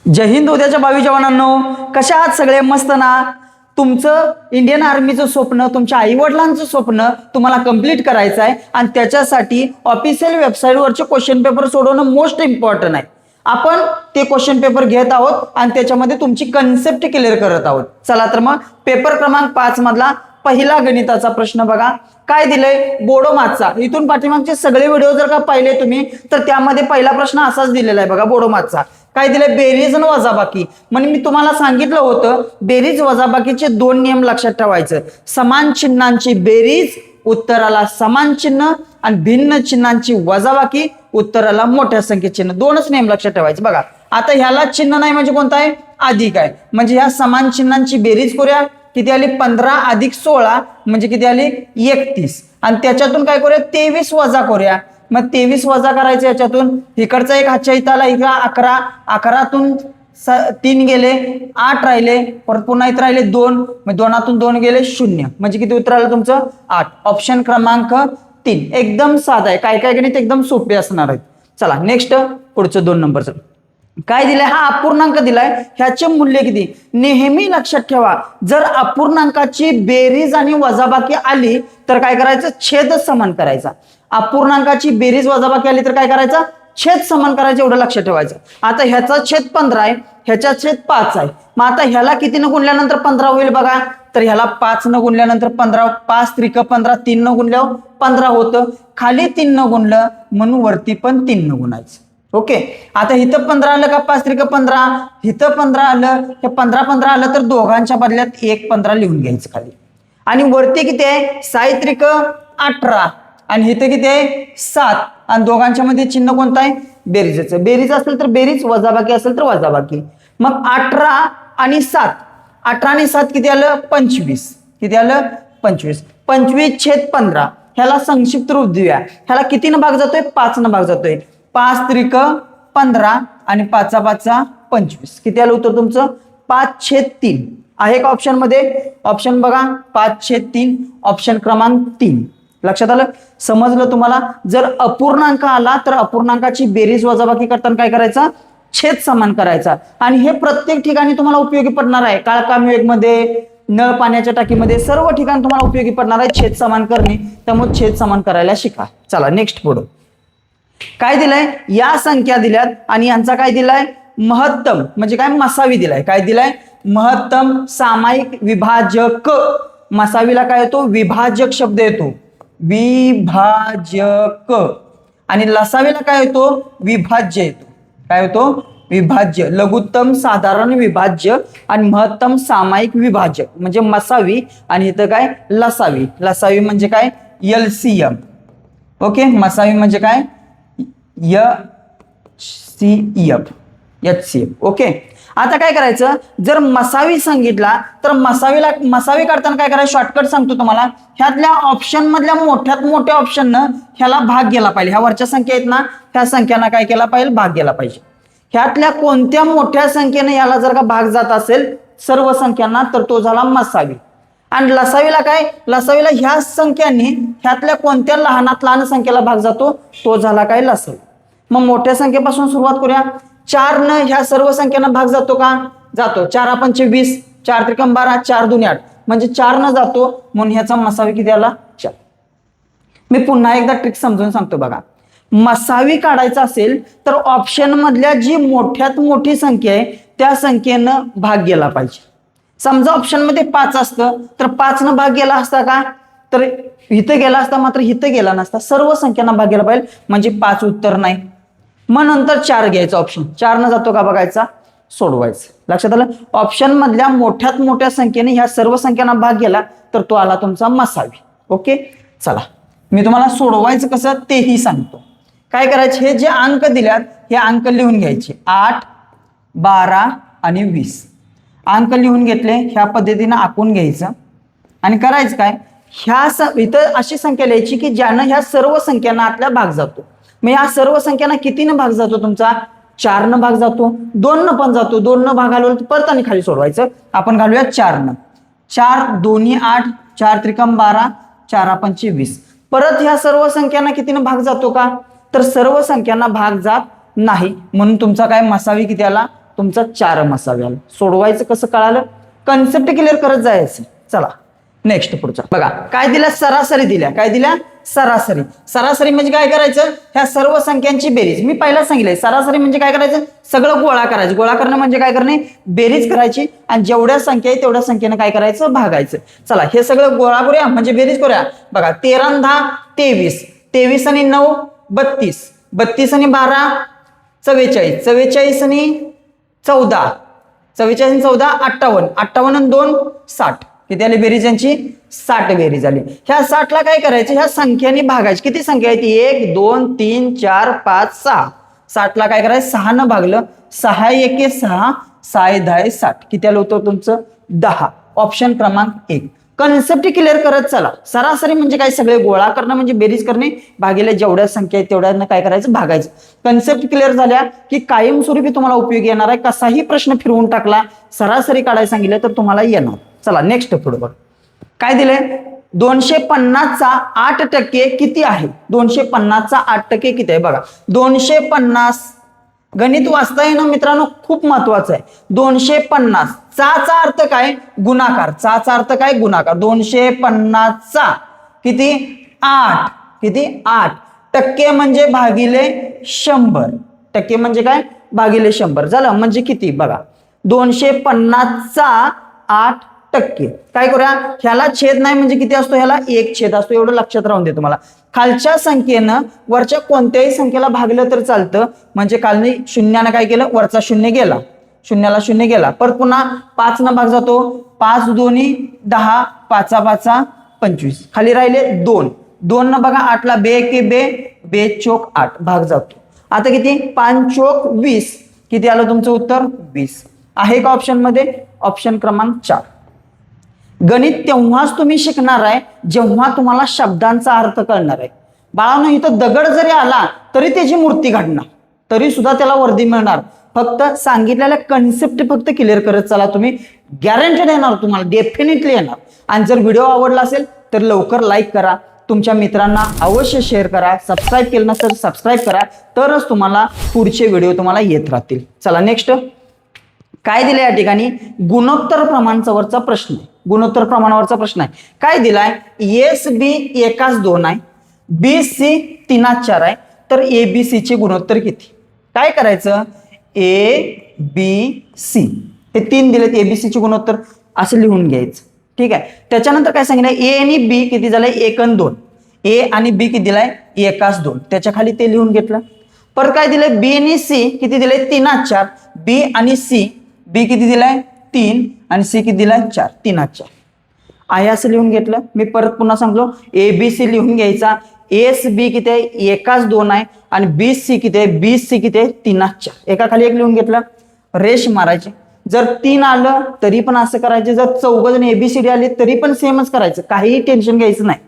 जय हिंद. उद्याच्या 22 जवानांनो, कशा आहात सगळे? मस्त ना? तुमचं इंडियन आर्मीचं स्वप्न, तुमच्या आईवडिलांचं स्वप्न तुम्हाला कंप्लीट करायचं आहे आणि त्याच्यासाठी ऑफिशियल वेबसाईटवरचे क्वेश्चन पेपर सोडवणं मोस्ट इम्पॉर्टंट आहे. आपण ते क्वेश्चन पेपर घेत आहोत आणि त्याच्यामध्ये तुमची कन्सेप्ट क्लिअर करत आहोत. चला तर मग पेपर क्रमांक 5 मधला पहिला गणिताचा प्रश्न बघा. काय दिलंय? बोडो माचचा. इथून पाठीमागचे सगळे व्हिडिओ जर का पाहिले तुम्ही तर त्यामध्ये पहिला प्रश्न असाच दिलेला आहे बघा, बोडो माचचा. काय दिलंय? बेरीज आणि वजाबाकी. म्हणजे मी तुम्हाला सांगितलं होतं बेरीज वजाबाकीचे 2 नियम लक्षात ठेवायचं. समान चिन्हांची बेरीज उत्तराला समान चिन्ह आणि भिन्न चिन्हांची वजाबाकी उत्तराला मोठ्या संख्येचे चिन्ह. 2च नियम लक्षात ठेवायचे बघा. आता ह्याला चिन्ह नाही म्हणजे कोणता आहे? अधिक आहे. म्हणजे ह्या समान चिन्हांची बेरीज करूया. किती आली? 15 अधिक 16 म्हणजे किती आली? 31. आणि त्याच्यातून काय करूया? 23 वजा करूया. मग 23 वजा करायचं याच्यातून. इकडचा एक हातच्या इथं आला, इकडं 11. 11तून 3 गेले, 8 राहिले. परत पुन्हा इथं राहिले 2. मग 2तून 2 गेले 0. म्हणजे किती उत्तर आलं तुमचं? 8. ऑप्शन क्रमांक 3. एकदम साधा आहे. काय काय गणित एकदम सोपे असणार आहेत. चला नेक्स्ट, पुढचं 2 नंबरचं काय दिलंय? हा अपूर्णांक दिलाय. ह्याचे मूल्य किती? नेहमी लक्षात ठेवा, जर अपूर्णांकाची बेरीज आणि वजाबाकी आली तर काय करायचं? छेद समान करायचा. अपूर्णांकाची बेरीज वजाबाकी आली तर काय करायचं? छेद समान करायचं. एवढं लक्षात ठेवायचं. आता ह्याचा छेद 15 आहे, ह्याचा छेद 5 आहे. मग आता ह्याला किती न गुणल्यानंतर 15 होईल बघा? तर ह्याला 5 न गुणल्यानंतर 15, 5 त्रिक 15, 3 न गुणल्यावर 15 होतं. खाली 3 न गुणलं म्हणून वरती पण 3 न गुणायचं. ओके. आता इथं 15 आलं का? 5 त्रिक 15, इथं 15 आलं. हे 15 आलं तर दोघांच्या बदल्यात 1 15 लिहून घ्यायचं खाली. आणि वरती किती आहे? 6 त्रिक 18 आणि इथे किती आहे? 7. आणि दोघांच्या मध्ये चिन्ह कोणतं आहे? बेरीजचं. बेरीज असेल तर बेरीज, वजाबाकी असेल तर वजाबाकी. मग 18 आणि 7, 18 आणि 7 किती आलं? 25. किती आलं? 25. 25/15. ह्याला संक्षिप्त रूप देऊया. ह्याला किती न भाग जातोय? 5 न भाग जातोय. 5 त्रिक 15 आणि 5 5 25. किती आलं उत्तर तुमचं? 5/3 आहे का ऑप्शन मध्ये? ऑप्शन बघा, 5/3. ऑप्शन क्रमांक 3. लक्षात आलं? समजलं तुम्हाला? जर अपूर्णांक आला तर अपूर्णांकाची बेरीज वजाबाकी करताना काय करायचं? छेद समान करायचा. आणि हे प्रत्येक ठिकाणी तुम्हाला उपयोगी पडणार आहे. काळकामवेग मध्ये, नळ पाण्याच्या टाकीमध्ये, सर्व ठिकाणी तुम्हाला उपयोगी पडणार आहे छेद समान करणे. त्यामुळे छेद समान करायला शिका. चला नेक्स्ट पुढे काय दिलंय? या संख्या दिल्यात आणि यांचा काय दिलाय? महत्तम म्हणजे काय? मसावी दिलाय. काय दिलाय? महत्तम सामायिक विभाजक. मसावीला काय येतो? विभाजक शब्द येतो. विभाजक. आणि लसावीला काय येतो? विभाज्य येतो. काय येतो? विभाज्य. लघुत्तम साधारण विभाज्य आणि महत्तम सामायिक विभाजक म्हणजे मसावी. आणि इथं काय? लसावी. लसावी म्हणजे काय? LCM. ओके. मसावी म्हणजे काय? HCF. ओके. आता काय करायचं? जर मसावी सांगितला तर मसावी काढताना काय करायचं? शॉर्टकट सांगतो तुम्हाला. ह्यातल्या ऑप्शन मधल्या मोठ्यात मोठ्या ऑप्शननं ह्याला भाग गेला पाहिजे. ह्या वरच्या संख्या आहेत ना, ह्या संख्यांना काय केला पाहिजे? भाग गेला पाहिजे. ह्यातल्या कोणत्या मोठ्या संख्येने याला जर का भाग जात असेल सर्व संख्यांना तर तो झाला मसावी. आणि लसावीला काय? लसावीला ह्या संख्यांनी ह्यातल्या कोणत्या लहानात लहान संख्येला भाग जातो तो झाला काय? लसावी. मग मोठ्या संख्येपासून सुरुवात करूया. 4 न ह्या सर्व संख्यांना भाग जातो का? जातो. 4 5 20, 4 त्रिक 12, 4 2 8 म्हणजे 4 न जातो. म्हणून ह्याचा मसावी किती आला? 4. मी पुन्हा एकदा ट्रिक समजून सांगतो बघा. मसावी काढायचा असेल तर ऑप्शन मधल्या जी मोठ्यात मोठी संख्या आहे त्या संख्येनं भाग गेला पाहिजे. समजा ऑप्शन मध्ये 5 असतं तर 5 न भाग गेला असता का? तर इथं गेला असता, मात्र इथं गेला नसता. सर्व संख्यांना भाग गेला पाहिजे म्हणजे 5 उत्तर नाही. मग नंतर 4 घ्यायचं ऑप्शन. 4 न जातो का बघायचा, सोडवायचं. लक्षात आलं? ऑप्शन मधल्या मोठ्यात मोठ्या संख्येने ह्या सर्व संख्यांना भाग गेला तर तो आला तुमचा मसावी. ओके. चला मी तुम्हाला सोडवायचं कसं तेही सांगतो. काय करायचे? हे जे अंक दिल्यात हे अंक लिहून घ्यायचे. 8, 12 आणि 20 अंक लिहून घेतले. ह्या पद्धतीनं आखून घ्यायचं आणि करायचं काय? इथं अशी संख्या लिहायची की ज्यानं ह्या सर्व संख्यांना आतल्या भाग जातो. मग ह्या सर्व संख्यांना कितीनं भाग जातो तुमचा? 4 न भाग जातो. 2 न पण जातो. 2 न भाग घालवलं तर परत आणि खाली सोडवायचं. आपण घालूया 4 न. 4 2 8, 4 त्रिकम 12, 4 5 20. परत ह्या सर्व संख्यांना कितीनं भाग जातो का? तर सर्व संख्यांना भाग जात नाही. म्हणून तुमचा काय? मसावी किती आला? तुमचा 4 असावे. सोडवायचं कसं कळालं, कन्सेप्ट क्लिअर करत जायचं. चला नेक्स्ट पुढचा बघा. काय दिल्या, सरासरी दिल्या. काय दिल्या, सरासरी. सरासरी म्हणजे काय करायचं, ह्या सर्व संख्यांची बेरीज. मी पहिला सांगितलंय सरासरी म्हणजे काय करायचं, सगळं गोळा करायचं. गोळा करणं म्हणजे काय करणे, बेरीज करायची आणि जेवढ्या संख्या आहे तेवढ्या संख्येनं काय करायचं, भागायचं. चला हे सगळं गोळा करूया म्हणजे बेरीज करूया. बघा 13 आणि 10 23, 23 आणि 9 32, 32 आणि 12 44, 44 आणि 14, 44 आणि 14 58, 58 आणि 2 60. किती आली बेरीज यांची, 60 बेरीज आली. ह्या 60 ला काय करायचं, ह्या संख्याने भागायची. किती संख्या आहे ती, 1 2 3 4 5 6. 60 ला काय करायचं, 6 न भागलं, 6 1 6, 6 10 60. किती आलं होतं तुमचं, 10. ऑप्शन क्रमांक 1. कन्सेप्ट क्लिअर करत चला. सरासरी म्हणजे काय, सगळे गोळा करणं म्हणजे बेरीज करणे, भागिले जेवढ्या संख्या आहेत तेवढ्यांना काय करायचं, भागायचं. कन्सेप्ट क्लिअर झाल्या की कायमस्वरूपी तुम्हाला उपयोगी येणार आहे. कसाही प्रश्न फिरवून टाकला, सरासरी काढायला सांगितलं तर तुम्हाला येणार. चला नेक्स्ट पुढे बघ. काय दिलंय, 250चा 8% किती आहे. 250चा 8% किती आहे बघा. 250 गणित वाचता येणं मित्रांनो खूप महत्वाचं आहे. 250 चा अर्थ काय, गुणाकार. चा अर्थ काय, गुणाकार. 250चा किती, 8. किती, 8. टक्के म्हणजे भागिले 100. टक्के म्हणजे काय, भागिले 100 झालं. म्हणजे किती बघा, 250चा 8%. काय करूया, ह्याला छेद नाही म्हणजे किती असतो, ह्याला 1 छेद असतो. एवढं लक्षात राहून दे तुम्हाला. खालच्या संख्येनं वरच्या कोणत्याही संख्येला भागलं तर चालतं. म्हणजे काल शून्यानं काय केलं, वरचा 0 गेला, शून्याला 0 गेला. परत पुन्हा 5 न भाग जातो, 5 2 10, 5 5 25. खाली राहिले 2, 2 न बघा 8 ला 2 1 2, 2 चोक 8 भाग जातो. आता किती, 5 चोक 20. किती आलं तुमचं उत्तर, 20. आहे का ऑप्शन मध्ये, ऑप्शन क्रमांक 4. गणित तेव्हाच तुम्ही शिकणार आहे जेव्हा तुम्हाला शब्दांचा अर्थ कळणार आहे. बाळांनो इथं दगड जरी आला तरी त्याची मूर्ती घडणार, तरी सुद्धा त्याला वर्दी मिळणार. फक्त सांगितलेल्या कन्सेप्ट फक्त क्लिअर करत चला, तुम्ही गॅरंटेड येणार, तुम्हाला डेफिनेटली येणार. आणि जर व्हिडिओ आवडला असेल तर लवकर लाईक करा, तुमच्या मित्रांना अवश्य शेअर करा, सबस्क्राईब केलं नसेल सबस्क्राईब करा, तरच तुम्हाला पुढचे व्हिडिओ तुम्हाला येत राहतील. चला नेक्स्ट काय दिलं या ठिकाणी, गुणोत्तर प्रमाणावरचा प्रश्न आहे. गुणोत्तर प्रमाणावरचा प्रश्न आहे. काय दिलाय, एस बी 1:2 आहे, बी सी 3:4 आहे, तर ए बी सी चे गुणोत्तर किती. काय करायचं, ए बी सी हे 3 दिलेत, ए बी सी चे गुणोत्तर असं लिहून घ्यायचं. ठीक आहे. त्याच्यानंतर काय सांगितलं, ए आणि बी किती झालंय, 1 आणि 2. ए आणि बी किती दिलाय, 1:2. त्याच्या खाली ते लिहून घेतलं. परत काय दिलंय, बी आणि सी किती दिले, 3:4. बी आणि सी, बी किती दिलाय 3 आणि सी किती दिलाय 4, 3:4 आहे असं लिहून घेतलं. मी परत पुन्हा सांगलो, ए बी सी लिहून घ्यायचा. एस बी किती आहे, 1:2 आहे आणि बी सी किती आहे, बी सी किती आहे 3:4. एका खाली एक लिहून घेतलं, रेष मारायची. जर 3 आलं तरी पण असं करायचं, जर 4 जण एबीसीडी आले तरी पण सेमच करायचं, काहीही टेन्शन घ्यायचं नाही.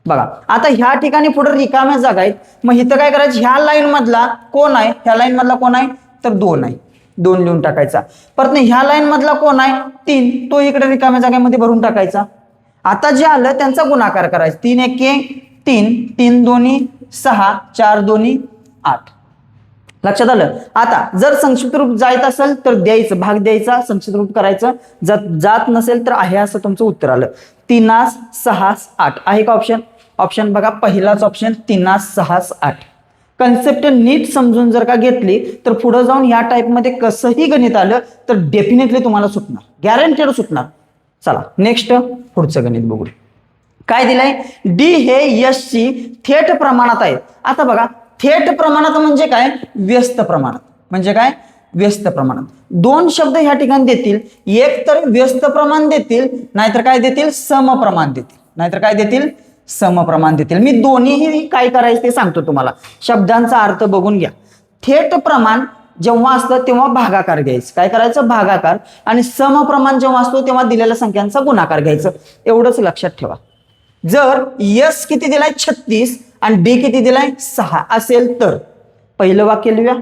बघा आता ह्या ठिकाणी पुढे रिकाम्या जागा आहेत, मग इथं काय करायचं, ह्या लाईन मधला कोण आहे, ह्या लाईन मधला कोण आहे तर 2 आहे, 2 लिहून टाकायचा. परत ह्या लाईन मधला कोण आहे 3, तो इकडे रिकाम्या जागेमध्ये भरून टाकायचा. आता जे आलं त्यांचा गुणाकार करायचा, 3 1 3, 3 2 6, 4 2 8. लक्षात आलं. आता जर संक्षिप्त रूप जायचं असेल तर द्यायचं, भाग द्यायचा, संक्षिप्त रूप करायचं. जात नसेल तर आहे असं तुमचं उत्तर आलं. 3 6 8 आहे का ऑप्शन. ऑप्शन बघा पहिलाच ऑप्शन 3 6 8. कन्सेप्ट नीट समजून जर का घेतली तर पुढे जाऊन या टाइप मध्ये कसंही गणित आलं तर डेफिनेटली तुम्हाला सुटणार, गॅरंटेड सुटणार. चला नेक्स्ट पुढचं गणित बघू. काय दिलंय, डी हे यश ची थेट प्रमाणात आहे. आता बघा थेट प्रमाणात म्हणजे काय, व्यस्त प्रमाणात म्हणजे काय, व्यस्त प्रमाणात. 2 शब्द ह्या ठिकाणी देतील, एक तर व्यस्त प्रमाण देतील, नाहीतर काय देतील, समप्रमाण देतील, नाहीतर काय देतील, समप्रमाण देतील. मी दोन्हीही काय करायचं ते सांगतो तुम्हाला, शब्दांचा अर्थ बघून घ्या. थेट प्रमाण जेव्हा असतं तेव्हा भागाकार घ्यायचं, काय करायचं भागाकार, आणि समप्रमाण जेव्हा असतो तेव्हा दिलेल्या संख्यांचा गुणाकार घ्यायचं, एवढंच लक्षात ठेवा. जर यस किती दिलाय 36 आणि डी किती दिलाय 6 असेल तर पहिलं वाक्य लिहूया.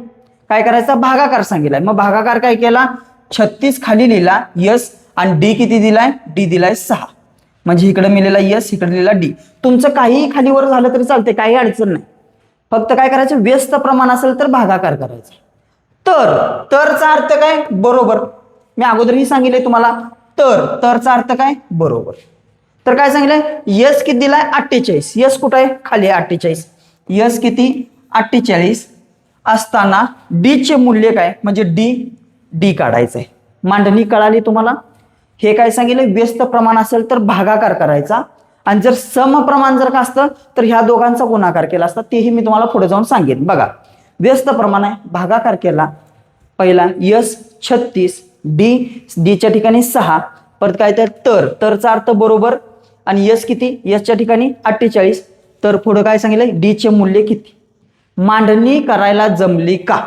काय करायचं, भागाकार सांगितलाय, मग भागाकार काय केला, 36 खाली लिहिला यस आणि डी किती दिलाय, डी दिलाय 6, म्हणजे इकडे मिळालेला यस इकडे लिहिला डी. तुमचं काही खालीवर झालं तरी चालते, काही अडचण नाही. फक्त काय करायचं, व्यस्त प्रमाण असेल तर भागाकार करायचा. तरचा अर्थ काय? बरोबर. मी अगोदरही सांगितले तुम्हाला. तरचा अर्थ काय? बरोबर. तर काय सांगितलंय? यस किती दिलाय? 48. यस कुठं आहे? खाली आहे 48. यस किती? 48 असताना डी चे मूल्य काय? म्हणजे डी काढायचंय. मांडणी कळाली तुम्हाला? हे काय सांगितलं? व्यस्त प्रमाण असेल तर भागाकार करायचा, आणि जर समप्रमाण जर का असतं तर ह्या दोघांचा गुणाकार केला असता. तेही मी तुम्हाला पुढे जाऊन सांगेन. बघा, व्यस्त प्रमाण आहे, भागाकार केला. पहिला यस 36, डीच्या ठिकाणी 6, परत काय तरचा अर्थ बरोबर, आणि यस किती? यसच्या ठिकाणी 48. तर पुढे काय सांगितलंय? डी चे मूल्य किती? मांडणी करायला जमली का?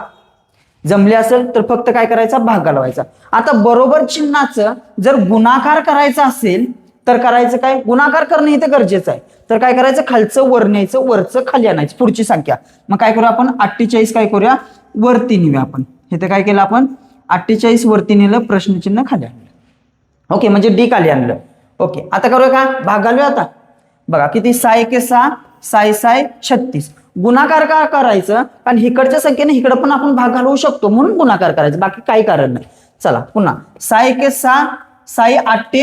जमले असेल तर फक्त काय करायचा? भाग घालवायचा. आता बरोबर चिन्हाचं जर गुणाकार करायचा असेल तर करायचं काय? गुणाकार करणं इथे गरजेचं आहे. तर काय करायचं? खालचं वर न्यायचं, वरचं खाली आणायचं, पुढची संख्या. मग काय करूया आपण? 48 काय करूया? वरती नेऊया आपण. इथे काय केलं आपण? 48 वरती नेलं, प्रश्नचिन्ह खाली आणलं. ओके, म्हणजे डी खाली आणलं. ओके, आता करूया का? भाग घालूया आता. बघा किती? 6 एके 6, 6 6 36. गुणाकार का करायचं? कारण इकडच्या संख्येने इकडे पण आपण भाग घालवू शकतो, म्हणून गुणाकार करायचं, बाकी काही कारण नाही. चला पुन्हा 6 एके 6, 6 8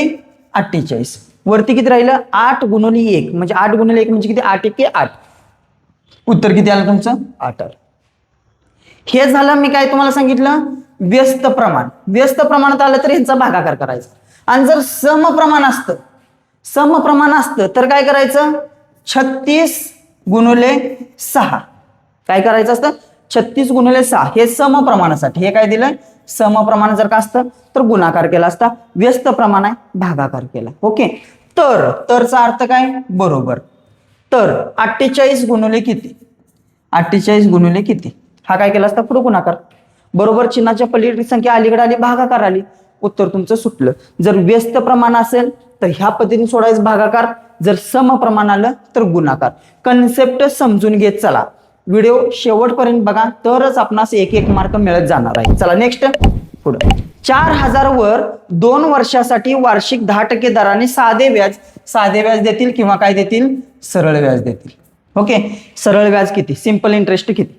48. वरती किती राहिलं? 8 गुणिले 1, म्हणजे 8 गुणिले 1 म्हणजे किती? 8 एके 8. उत्तर किती आलं तुमचं? 8 आलं. हे झालं मी काय तुम्हाला सांगितलं? व्यस्त प्रमाण. व्यस्त प्रमाणात आलं तर ह्यांचा भागाकार करायचा. आणि जर समप्रमाण असतं तर काय करायचं? 36 गुणिले 6. काय करायचं असतं? 36 गुणिले 6. हे समप्रमाणासाठी. हे काय दिलंय? समप्रमाण जर का असतं तर गुणाकार केला असता. व्यस्त प्रमाण आहे, भागाकार केला. ओके, तरचा अर्थ काय? बरोबर. तर 48 गुणिले किती? 48 गुणिले किती? हा काय केला असता? पुढे गुणाकार. बरोबर चिन्हाच्या पलीकडची संख्या अलीकडे आली, भागाकार आली. उत्तर तुमचं सुटलं. जर व्यस्त प्रमाण असेल तर ह्या पद्धतीने सोडायचं, भागाकार. जर समप्रमाण आलं तर गुणाकार. कन्सेप्ट समजून घेत चला. व्हिडिओ शेवटपर्यंत बघा, तरच आपणास 1 मार्क मिळत जाणार आहे. चला नेक्स्ट पुढे. 4000 वर 2 वर्षासाठी वार्षिक 10% दराने साधे व्याज देतील किंवा काय देतील? सरळ व्याज देतील. ओके, सरळ व्याज किती? सिंपल इंटरेस्ट किती?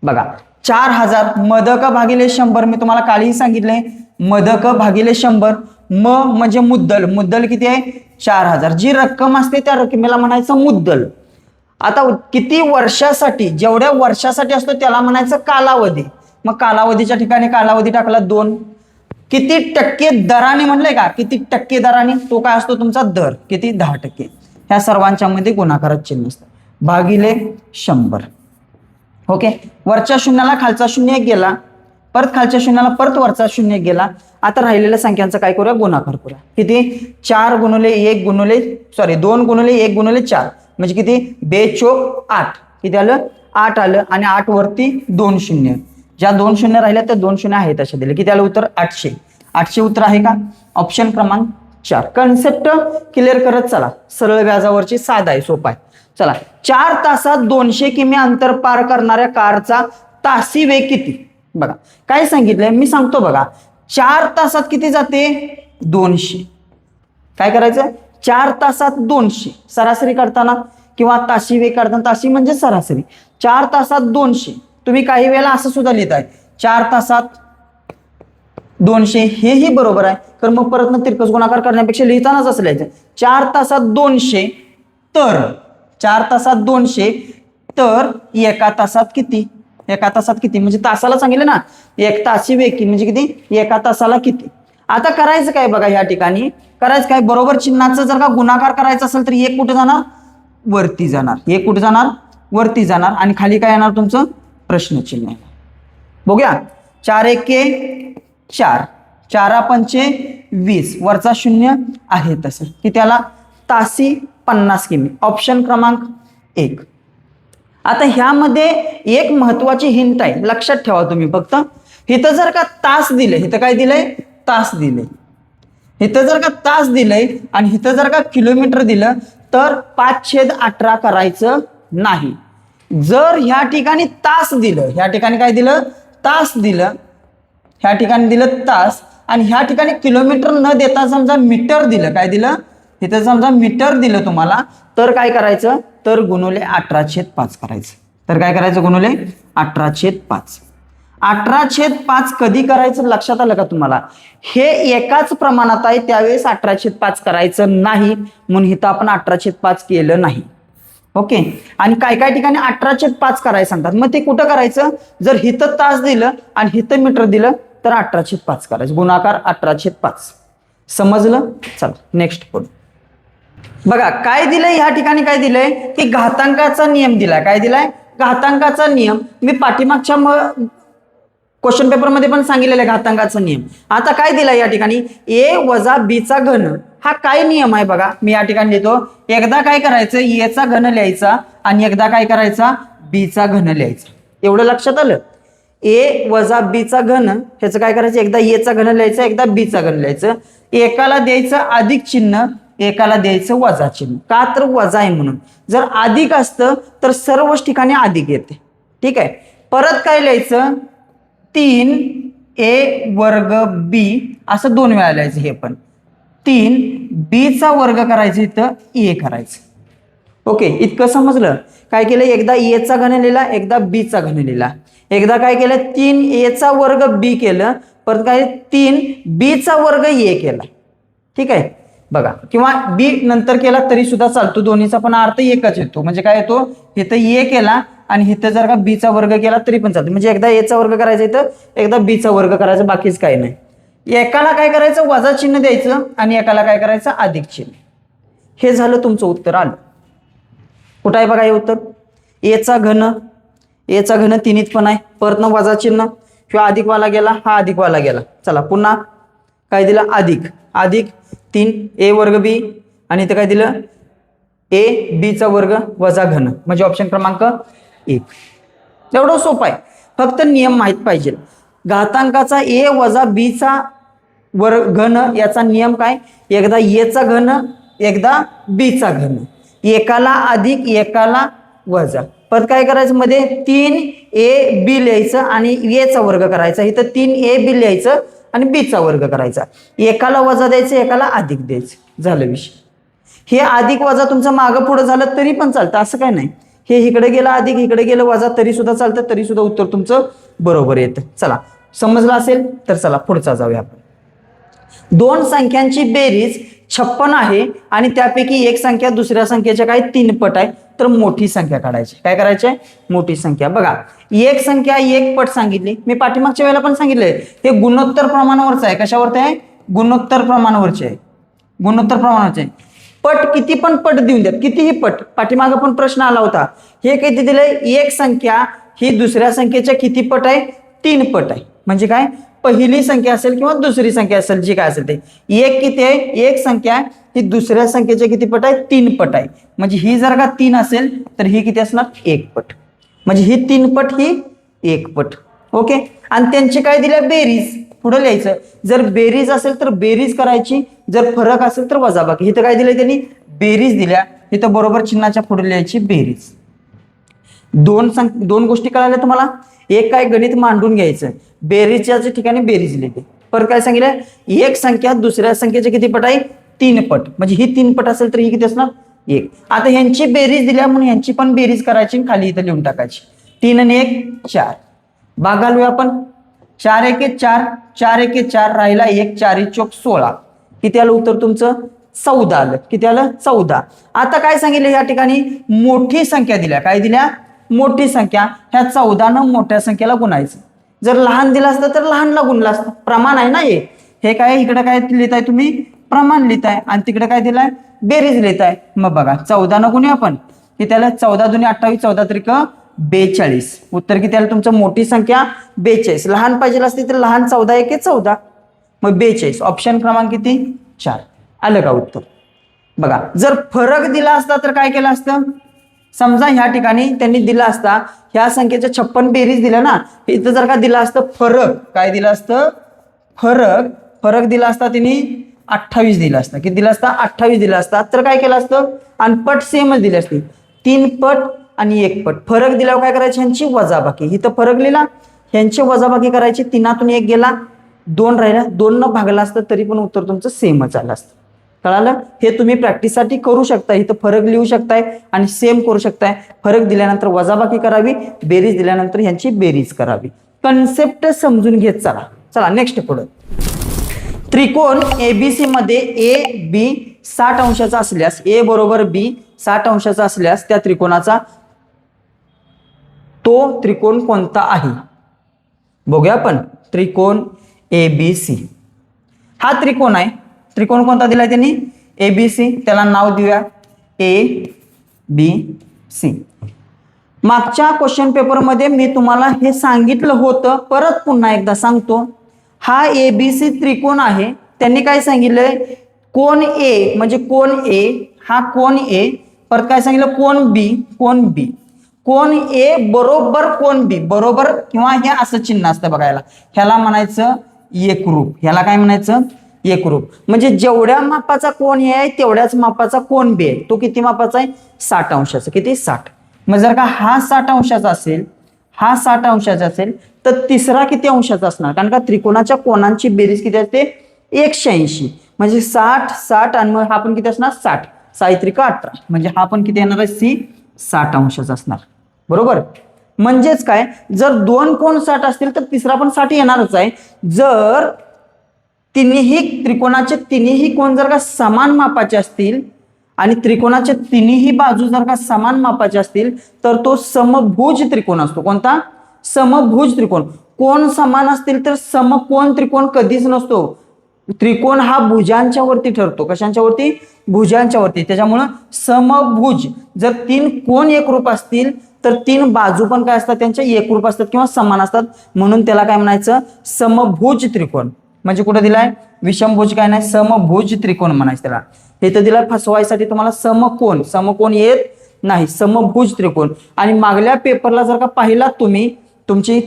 बघा, 4000 मदक भागिले 100. मी तुम्हाला कालही सांगितलंय, मदक भागिले 100. म्हणजे मुद्दल किती आहे? 4000. जी रक्कम असते त्या रकमेला म्हणायचं मुद्दल. आता किती वर्षासाठी? जेवढ्या वर्षासाठी असतो त्याला म्हणायचं कालावधी. मग कालावधीच्या ठिकाणी कालावधी टाकला 2. किती टक्के दराने म्हणलंय का? किती टक्के दराने? तो काय असतो तुमचा दर. किती? 10%. ह्या सर्वांच्या मध्ये गुणाकारात चिन्ह असतं. भागिले 100. ओके, वरच्या शून्याला खालचा शून्य गेला, परत खालच्या शून्याला परत वरचा शून्य गेला. आता राहिलेल्या संख्यांचा काय करूया? गुणाकार करूया. किती? 2 गुणिले 1 गुणिले 4 म्हणजे किती? 2 चोक 8. किती आलं? 8 आलं. आणि 8 वरती 2 शून्य. ज्या 2 शून्य राहिल्या त्या 2 शून्य आहेत अशा दिले. किती आलं उत्तर? 800. 800 उत्तर आहे का? ऑप्शन क्रमांक 4. कन्सेप्ट क्लिअर करत चला. सरळ व्याजावरची साधा आहे, सोपा आहे. चला, 4 तासात 200 किमी अंतर पार करणाऱ्या कारचा तासी वेग किती? बघा काय सांगितलंय, मी सांगतो बघा. 4 तासात किती जाते? 200. काय करायचं? 4 तासात 200 सरासरी करताना किंवा ताशी वेग काढताना, ताशी म्हणजे सरासरी. 4 तासात 200. तुम्ही काही वेळेला असं सुद्धा लिहिताय 4 तासात 200. हेही बरोबर आहे, तर मग परत तिरकस गुणाकार करण्यापेक्षा लिहितानाच असं लिहायचं. 4 तासात 200 तर 4 तासात 200 तर 1 तासात किती? 1 तासात किती म्हणजे तासाला सांगितलं ना, 1 तासी वेग म्हणजे किती? 1 तासाला किती? आता करायचं काय बघा, ह्या ठिकाणी करायचं काय? बरोबर चिन्हाचं जर का गुणाकार करायचा असेल तर 1 कुठे जाणार? वरती जाणार. 1 कुठे जाणार? वरती जाणार. आणि खाली काय येणार तुमचं? प्रश्नचिन्ह. बघूया. 4 एके 4, 4 पंचे 20, वरचा शून्य आहे तसं की त्याला तासी 50 किमी. ऑप्शन क्रमांक 1. आता ह्यामध्ये एक महत्वाची हिंट आहे, लक्षात ठेवा तुम्ही फक्त. इथं जर का तास दिले, इथं काय दिलंय? तास दिले. इथं जर का तास दिलंय आणि इथं जर का किलोमीटर दिलं तर 5/18 करायचं नाही. जर ह्या ठिकाणी तास दिलं, ह्या ठिकाणी काय दिलं? तास दिलं, ह्या ठिकाणी दिलं तास, आणि ह्या ठिकाणी किलोमीटर न देता समजा मीटर दिलं. काय दिलं? इथं समजा मीटर दिलं तुम्हाला, तर काय करायचं? तर गुणुले 18/5 करायचं. तर काय करायचं? गुणुले 18/5. 18/5 कधी करायचं लक्षात आलं का तुम्हाला? हे एकाच प्रमाणात आहे, त्यावेळेस 18/5 करायचं नाही, म्हणून इथं आपण 18/5 केलं नाही. ओके. आणि काय काय ठिकाणी 18/5 करायला सांगतात, मग ते कुठं करायचं? जर हिथं तास दिलं आणि हिथं मीटर दिलं तर 18/5 करायचं, गुणाकार 18/5. समजलं? चला नेक्स्ट पुढे बघा काय दिलंय ह्या ठिकाणी. काय दिलंय की घातांकाचा नियम दिलाय. काय दिलाय? घातांकाचा नियम. मी पाठीमागच्या क्वेश्चन पेपर मध्ये पण सांगितलेलं आहे घातांकाचा नियम. आता काय दिलाय या ठिकाणी? a वजा b चा घन. हा काय नियम आहे बघा, मी या ठिकाणी लिहितो. एकदा काय करायचं, a चा घन लिहायचा आणि एकदा काय करायचा, b चा घन लिहायचा. एवढं लक्षात आलं? a वजा b चा घन ह्याचं काय करायचं, एकदा a चा घन लिहायचं, एकदा b चा घन लिहायचं. एकाला द्यायचं अधिक चिन्ह, एकाला द्यायचं वजा चिन्ह. का? तर वजा आहे म्हणून. जर अधिक असतं तर सर्वच ठिकाणी अधिक येते. ठीक आहे. परत काय लिहायचं, 3a वर्ग b असं 2 वेळा लिहायचं. हे पण 3b चा वर्ग करायचं, इथं a करायचं. ओके. इतकं समजलं? काय केलं, एकदा a चा घन लिहिला, एकदा b चा घन लिहिला. एकदा काय केलं, 3a चा वर्ग b केलं, परत काय 3b चा वर्ग a केला. ठीक आहे बघा. किंवा b नंतर केला तरी सुद्धा चालतो, दोन्हीचा पण अर्थ एकच येतो. म्हणजे काय येतो, इथं a केला आणि इथं जर का b चा वर्ग केला तरी पण चालतो. म्हणजे एकदा a चा वर्ग करायचा, इथं एकदा b चा वर्ग करायचा, बाकीच काही नाही. एकाला काय करायचं, वजा चिन्ह द्यायचं आणि एकाला काय करायचं, अधिक चिन्ह. हे झालं तुमचं उत्तर आलं. कुठं आहे बघा हे उत्तर? a चा घन, a चा घन तिन्हीत पण आहे, परत न वजा चिन्ह किंवा अधिक वाला गेला, हा अधिक वाला गेला. चला पुन्हा काय दिलं, अधिक 3a वर्ग b आणि इथं काय दिलं, a b चा वर्ग वजा घन, म्हणजे ऑप्शन क्रमांक 1. एवढं सोपं आहे, फक्त नियम माहित पाहिजे. घातांकाचा a वजा b चा वर्ग घन याचा नियम काय, एकदा a चा घन एकदा b चा घन, एकाला अधिक एकाला वजा. परत काय करायचं, मध्ये 3ab लिहायचं आणि a चा वर्ग करायचा. इथं 3ab लिहायचं आणि b चा वर्ग करायचा. एकाला वजा द्यायचं, एकाला अधिक द्यायचं. झालं विषय. हे अधिक वजा तुमचं मागं पुढं झालं तरी पण चालतं, असं काय नाही. हे इकडे गेलं अधिक, इकडे गेलं वजा, तरी सुद्धा चालतं, तरी सुद्धा उत्तर तुमचं बरोबर येतं. चला समजलं असेल तर चला पुढचा जाऊया आपण. दोन संख्यांची बेरीज 56 आहे आणि त्यापैकी एक संख्या दुसऱ्या संख्येच्या काही 3 पट आहे, तर मोठी संख्या काढायची. काय करायचे, मोठी संख्या. बघा एक संख्या 1 पट सांगितली, मी पाठीमागच्या वेळेला पण सांगितलंय, हे गुणोत्तर प्रमाणावरच आहे. कशावरती आहे, गुणोत्तर प्रमाणावरचे आहे. गुणोत्तर प्रमाणावरचे आहे. पट किती पण पट देऊन द्यात, कितीही पट. पाठीमागं पण प्रश्न आला होता, हे किती दिलंय, एक संख्या ही दुसऱ्या संख्येच्या किती पट आहे, 3 पट आहे. म्हणजे काय, पहिली संख्या असेल किंवा दुसरी संख्या असेल, जी काय असेल ते. एक किती आहे, एक संख्या ही दुसऱ्या संख्येच्या किती पट आहे, 3 पट आहे. म्हणजे ही जर का 3 असेल तर ही किती असणार, 1 पट. म्हणजे ही 3 पट, ही 1 पट. ओके. आणि त्यांची काय दिल्या, बेरीज. पुढे लिहायचं, जर बेरीज असेल तर बेरीज करायची, जर फरक असेल तर वजाबाकी. इथं काय दिलंय त्यांनी, बेरीज दिल्या, इथं बरोबर चिन्हाच्या पुढे लिहायची बेरीज. दोन गोष्टी कळाल्या तुम्हाला. एक काय, गणित मांडून घ्यायचं, बेरीजच्या ठिकाणी बेरीज लिहिते. परत काय सांगितलं, एक संख्या दुसऱ्या संख्येचे किती पट आहे, 3 पट. म्हणजे ही 3 पट असेल तर ही किती असणार, 1. आता ह्यांची बेरीज दिल्या म्हणून ह्यांची पण बेरीज करायची, खाली इथं लिहून टाकायची. 3 आणि 1 4. भाग घालूया आपण. 4 1 4, 4 1 4, राहिला 1, 4 चौक 16. किती आलं उत्तर तुमचं, 14 आलं. किती आलं, 14. आता काय सांगितलं या ठिकाणी, मोठी संख्या दिल्या. काय दिल्या, मोठी संख्या. ह्या 14 मोठ्या संख्येला गुणायचं. जर लहान दिलं असतं तर लहानला गुणलं असतं. प्रमाण आहे ना हे काय, इकडे काय लिहिताय तुम्ही, प्रमाण लिहिताय आणि तिकडे काय दिलाय, बेरीज लिहिताय. मग बघा 14 गुणूया आपण, की त्याला 14 दुनी 28, 14 त्रिक 42. उत्तर किती आलं तुमचं, मोठी संख्या 42. लहान पाहिजे असते तर लहान 14 1 14, मग 42. ऑप्शन क्रमांक किती, 4. आलं का उत्तर. बघा जर फरक दिला असता तर काय केलं असतं, समजा ह्या ठिकाणी त्यांनी दिला असता, ह्या संख्येच्या 56 बेरीज दिल्या ना, इथं जर का दिला असतं फरक, काय दिलं असतं, फरक दिला असता त्यांनी 28 दिला असता. किती दिला असता, 28 दिला असता. तर काय केलं असतं, आणि पट सेमच दिली असती, 3 पट आणि 1 पट. फरक दिल्यावर काय करायची, ह्यांची वजाबाकी. इथं फरक लिहिला, ह्यांची वजाबाकी करायची. 3तून 1 गेला, 2 राहिला, 2 न भागला असतं तरी पण उत्तर तुमचं सेमच आलं असतं. कळालं. हे तुम्ही प्रॅक्टिससाठी करू शकता. इथं फरक लिहू शकताय आणि सेम करू शकताय. फरक दिल्यानंतर वजाबाकी करावी, बेरीज दिल्यानंतर ह्यांची बेरीज करावी. कन्सेप्ट समजून घेत चला. चला नेक्स्ट पुढे. त्रिकोण एबीसी मध्ये ए बी 60 अंशाचा असल्यास, ए बरोबर बी 60 अंशाचा असल्यास त्या त्रिकोणाचा तो त्रिकोण कोणता आहे? बघूया आपण. त्रिकोण एबीसी हा त्रिकोण आहे. त्रिकोण कोणता दिलाय त्यांनी? एबीसी. त्याला नाव देऊया ए बी सी. मागच्या क्वेश्चन पेपरमध्ये मी तुम्हाला हे सांगितलं होतं, परत पुन्हा एकदा सांगतो. हा एबीसी त्रिकोण आहे. त्यांनी काय सांगितलंय? कोण ए म्हणजे कोण ए, हा कोण ए. परत काय सांगितलं? कोण बी, कोण बी. कोण ए बरोबर कोण बी बरोबर, किंवा हे असं चिन्ह असतं बघायला, ह्याला म्हणायचं एकरूप. ह्याला काय म्हणायचं? एकरूप. म्हणजे जेवढ्या मापाचा कोण ए आहे तेवढ्याच मापाचा कोण बी आहे. तो किती मापाचा आहे? 60 अंशाचा. किती? 60. मग जर का हा 60 अंशाचा असेल, हा 60 अंशाचा असेल, तर तिसरा किती अंशाचा असणार? कारण का त्रिकोणाच्या कोणांची बेरीज किती असते? 180. म्हणजे 60 60 आणि मग हा पण किती असणार? 60. 6 त्रिका 18. म्हणजे हा पण किती येणार आहे? सी 60 अंशाचा असणार. बरोबर. म्हणजेच काय, जर दोन कोण 60 असतील तर तिसरा पण 60 येणारच आहे. जर तिन्ही त्रिकोणाचे तिन्ही कोण जर का समान मापाचे असतील आणि त्रिकोणाच्या तिन्ही बाजू जर का समान मापाचे असतील तर तो समभुज त्रिकोण असतो. कोणता? समभुज त्रिकोण. कोण समान असतील तर समकोण त्रिकोण कधीच नसतो. त्रिकोण हा भुजांच्या वरती ठरतो. कशांच्या वरती? भुजांच्या वरती. त्याच्यामुळं समभुज. जर 3 कोण एकरूप असतील तर 3 बाजू पण काय असतात? त्यांच्या एकरूप असतात किंवा समान असतात. म्हणून त्याला काय म्हणायचं? समभुज त्रिकोण. म्हणजे कुठे दिलाय? विषमभुज काय नाही, समभुज त्रिकोण म्हणायचं त्याला. हे तर दिलाय फसवायसाठी तुम्हाला. समकोण, समकोण येत नाही, समभुज त्रिकोण. आणि मागल्या पेपरला जर का पाहिलात तुम्ही, तुमची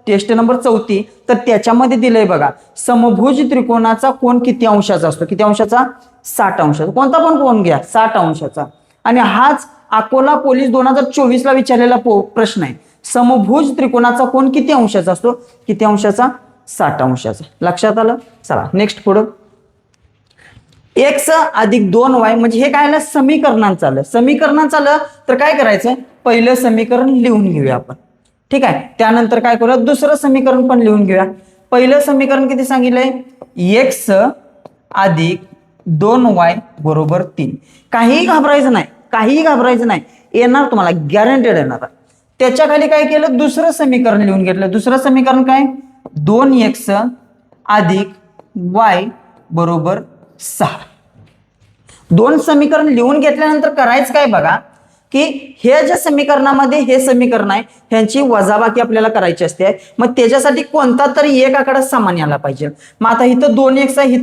टेस्ट नंबर 4 तर त्याच्यामध्ये दिलंय बघा, समभुज त्रिकोणाचा कोण किती अंशाचा असतो? किती अंशाचा? 60 अंशाचा. कोणता पण कोण घ्या, 60 अंशाचा. आणि हाच अकोला पोलीस 2024 ला विचारलेला प्रश्न आहे. समभुज त्रिकोणाचा कोण किती अंशाचा असतो? किती अंशाचा? 60 अंशाचा. लक्षात आलं? चला नेक्स्ट पुढं. x अधिक 2y म्हणजे हे काय आलं? समीकरणांचं आलं. समीकरणांचं आलं तर काय करायचं? पहिलं समीकरण लिहून घेऊया आपण. ठीक आहे. त्यानंतर काय करूया? दुसरं समीकरण पण लिहून घेऊया. पहिलं समीकरण किती सांगितलंय? x अधिक 2y बरोबर 3. काहीही घाबरायचं नाही, काहीही घाबरायचं नाही. येणार तुम्हाला, गॅरंटेड येणार. त्याच्या खाली काय केलं? दुसरं समीकरण लिहून घेतलं. दुसरं समीकरण काय? 2x अधिक y बरोबर 6. 2 समीकरण लिहून घेतल्यानंतर करायचं काय बघा, की हे ज्या समीकरणामध्ये हे समीकरण आहे ह्यांची वजाबाकी आपल्याला करायची असते. मग त्याच्यासाठी कोणता तरी एक आकडा समान यायला पाहिजे. मग आता इथं 2x आहे,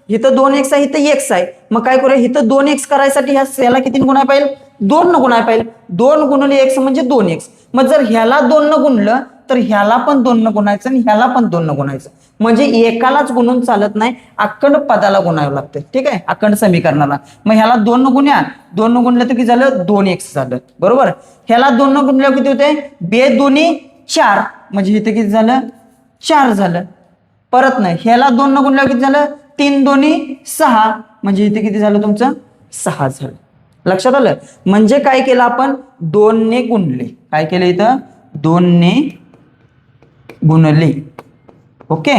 इथं 2x आहे, इथं x आहे. मग काय करूया? इथं 2x करायसाठी ह्याला किती गुणाय पाहिजे? 2 न गुणाय पाहिजे. 2 गुणिले x म्हणजे 2x. मग जर ह्याला 2 न गुणलं तर ह्याला पण 2 न गुणायचं आणि ह्याला पण 2 न गुणायचं. म्हणजे एकालाच गुणून चालत नाही, अखंड पदाला गुणावं लागतं. ठीक आहे, अखंड समीकरणाला. मग ह्याला 2 न गुण्या, 2 न गुणलं तर किती झालं? 2x झालं. बरोबर. ह्याला 2 न गुणल्यावर किती होते? 2 दोन्ही 4 म्हणजे इथे किती झालं? 4 झालं. परत नाही, ह्याला 2 न गुणल्यावर किती झालं? 3 दोन्ही 6 म्हणजे इथे किती झालं तुमचं? 6 झालं. लक्षात आलं? म्हणजे काय केलं आपण? 2 ने गुणले. काय केलं इथं? 2 ने गुणले. ओके.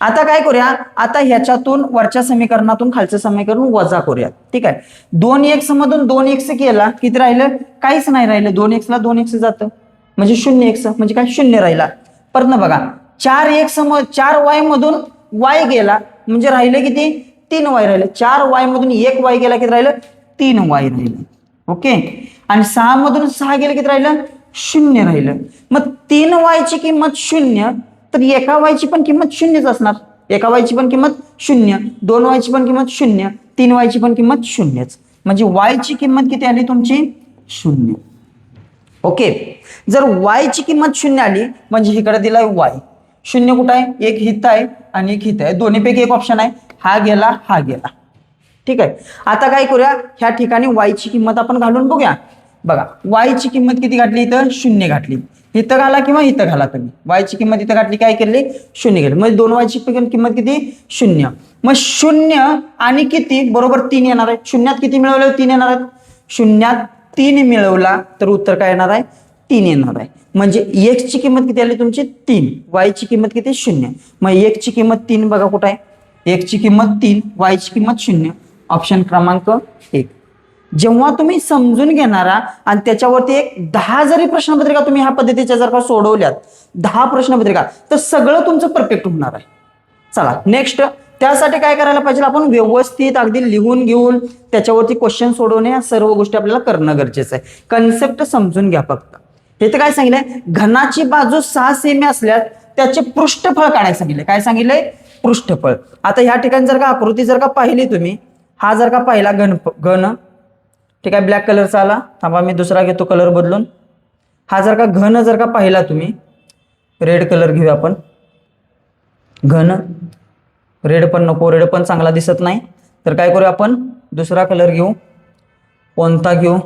आता काय करूया? आता ह्याच्यातून वरच्या समीकरणातून खालचं समीकरण वजा करूया. ठीक आहे. 2x मधून 2x केला, किती राहिलं? काहीच नाही राहिलं. 2x ला 2x जातं म्हणजे 0x म्हणजे काय? 0 राहिला. परत ना बघा, 4y मधून y गेला म्हणजे राहिले किती? 3y राहिले. 4y मधून 1y गेला, किती राहिलं? 3y राहिलं. ओके. आणि 6 मधून 6 गेलं, किती राहिलं? 0 राहिलं. मग 3y ची किंमत 0 तर एका y ची पण किंमत 0च असणार. एका y ची पण किंमत 0, 2y ची पण किंमत 0, 3y ची पण किंमत 0च. म्हणजे y ची किंमत किती आली तुमची? 0. ओके. जर y ची किंमत 0 आली म्हणजे इकडे दिलाय y. 0 कुठं आहे? एक हित आहे आणि एक हित आहे. दोन्हीपैकी एक ऑप्शन आहे. हा गेला, हा गेला. ठीक आहे. आता काय करूया? ह्या ठिकाणी y ची किंमत आपण घालून बघूया. बघा, y ची किंमत किती घातली? इथं 0 घातली. इथं घाला किंवा इथं घाला तुम्ही. y ची किंमत इथं घातली, काय केली? 0 घातली. म्हणजे 2y ची किंमत किती? 0. मग 0 आणि किती बरोबर 3 येणार आहे. शून्यात किती मिळवलं? 3 येणार आहेत. शून्यात 3 मिळवला तर उत्तर काय येणार आहे? 3 येणार आहे. म्हणजे x ची किंमत किती आली तुमची 3, y ची किंमत किती 0. मग x ची किंमत 3 बघा कुठं आहे, x ची किंमत 3, y ची किंमत 0. ऑप्शन क्रमांक 1. जेव्हा तुम्ही समजून घेणारा आणि त्याच्यावरती एक 10 जरी प्रश्नपत्रिका तुम्ही ह्या पद्धतीच्या जर का सोडवल्यात, 10 प्रश्नपत्रिका, तर सगळं तुमचं परफेक्ट होणार आहे. चला नेक्स्ट, त्यासाठी काय करायला पाहिजे, आपण व्यवस्थित अगदी लिहून घेऊन त्याच्यावरती क्वेश्चन सोडवणे, या सर्व गोष्टी आपल्याला करणं गरजेचं आहे. कन्सेप्ट समजून घ्या फक्त. हे तर काय सांगितलंय, घनाची बाजू 6 सेमी असल्यास त्याचे पृष्ठफळ काढायला सांगितले. काय सांगितलंय, पृष्ठफळ. आता ह्या ठिकाणी जर का आकृती जर का पाहिली तुम्ही, हा जर का पाहिला घन, ठीक आहे, ब्लॅक कलरचा आला, थांबा मी दुसरा घेतो कलर बदलून. हा जर का घन जर का पाहिला तुम्ही, रेड कलर घेऊया आपण. घन, रेड पण नको, रेड पण चांगला दिसत नाही, तर काय करूया आपण, दुसरा कलर घेऊ. कोणता घेऊ,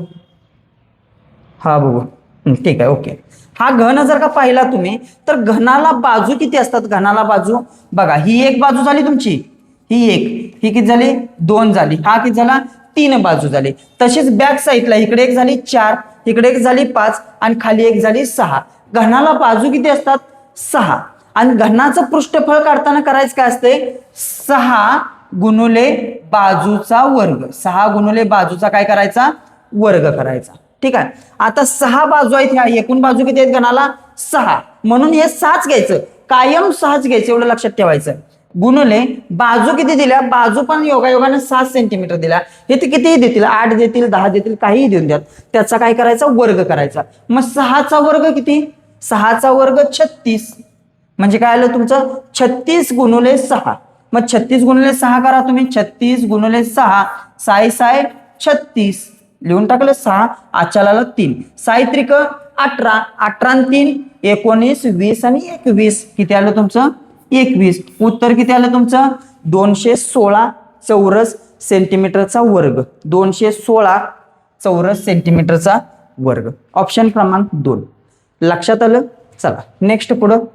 हा बघू. ठीक आहे, ओके. हा घन जर का पाहिला तुम्ही, तर घनाला बाजू किती असतात, घनाला बाजू बघा, ही एक बाजू झाली तुमची, ही एक, ही किती झाली 2 झाली, हा किती झाला 3 बाजू झाली. तशीच बॅक साईडला इकडे एक झाली 4, इकडे एक झाली 5 आणि खाली एक झाली 6. घनाला बाजू किती असतात 6. आणि घनाचं पृष्ठफळ काढताना करायचं काय असते, 6 गुणुले बाजूचा वर्ग. 6 गुणुले बाजूचा काय करायचा, वर्ग करायचा. ठीक आहे. आता 6 बाजू आहेत, ह्या एकूण बाजू किती आहेत घनाला 6, म्हणून हे 6च घ्यायचं, कायम 6च घ्यायचं, एवढं लक्षात ठेवायचं. गुणुले बाजू किती दिल्या, बाजू पण योगायोगाने 7 सेंटीमीटर दिल्या. हे ते कितीही देतील, 8 देतील, 10 देतील, काहीही देऊन द्यात, त्याचा काय करायचा, वर्ग करायचा. मग 6चा वर्ग किती, 6चा वर्ग 36, म्हणजे काय आलं तुमचं 36 गुणुले 6. मग 36 गुणुले 6 करा तुम्ही, 36 गुणुले 6, 6 6 36, लिहून टाकलं 6, आचाला 3, 6 त्रिक 18, 18 आणि 3 19, 20 आणि 21, किती आलं तुमचं 21. उत्तर किती आलं तुमचं 216 चौरस सेंटीमीटरचा वर्ग. 216 चौरस सेंटीमीटरचा वर्ग. ऑप्शन क्रमांक 2. लक्षात आलं. चला नेक्स्ट पुढं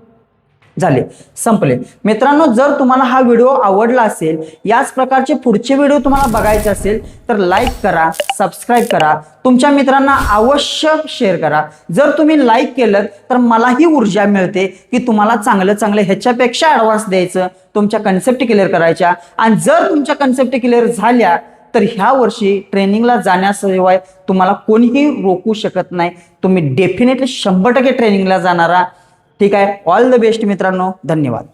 झाले, संपले. मित्रांनो, जर तुम्हाला हा व्हिडिओ आवडला असेल, याच प्रकारचे पुढचे व्हिडिओ तुम्हाला बघायचे असेल, तर लाईक करा, सबस्क्राईब करा, तुमच्या मित्रांना अवश्य शेअर करा. जर तुम्ही लाईक केलं तर मलाही ऊर्जा मिळते की तुम्हाला चांगलं चांगलं ह्याच्यापेक्षा ॲडव्हान्स द्यायचं, तुमच्या कन्सेप्ट क्लिअर करायच्या. आणि जर तुमच्या कन्सेप्ट क्लिअर झाल्या तर ह्या वर्षी ट्रेनिंगला जाण्याशिवाय तुम्हाला कोणीही रोखू शकत नाही. तुम्ही डेफिनेटली 100% ट्रेनिंगला जाणारा. ठीक आहे. ऑल द बेस्ट मित्रांनो, धन्यवाद.